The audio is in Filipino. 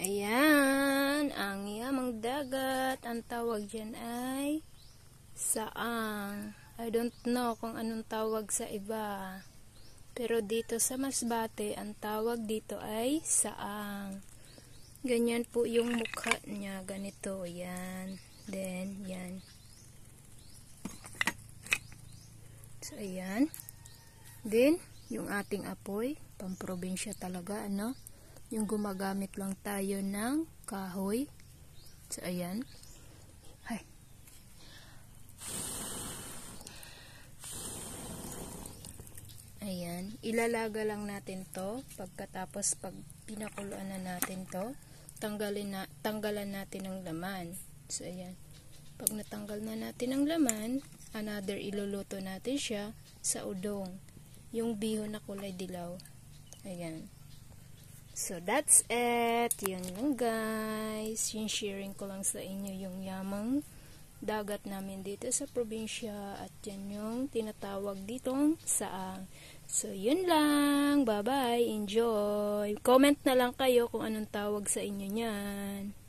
Ayan, ang yamang dagat. Ang tawag dyan ay saang. I don't know kung anong tawag sa iba. Pero dito sa Masbate, ang tawag dito ay saang. Ganyan po yung mukha niya. Ganito, yan. Then, yan. So, ayan. Then, yung ating apoy, pamprobinsya talaga, ano? Yung gumagamit lang tayo ng kahoy. So, ayan. Ay. Ayan. Ilalaga lang natin to. Pagkatapos, pag pinakuluan na natin to, tanggalan natin ang laman. So, ayan. Pag natanggal na natin ang laman, another iluluto natin siya sa udong. Yung bihon na kulay dilaw. Ayan. So, that's it. Yun lang, guys. Yung sharing ko lang sa inyo yung yamang dagat namin dito sa probinsya. At yan yung tinatawag ditong saang. So, yun lang. Bye-bye. Enjoy. Comment na lang kayo kung anong tawag sa inyo niyan.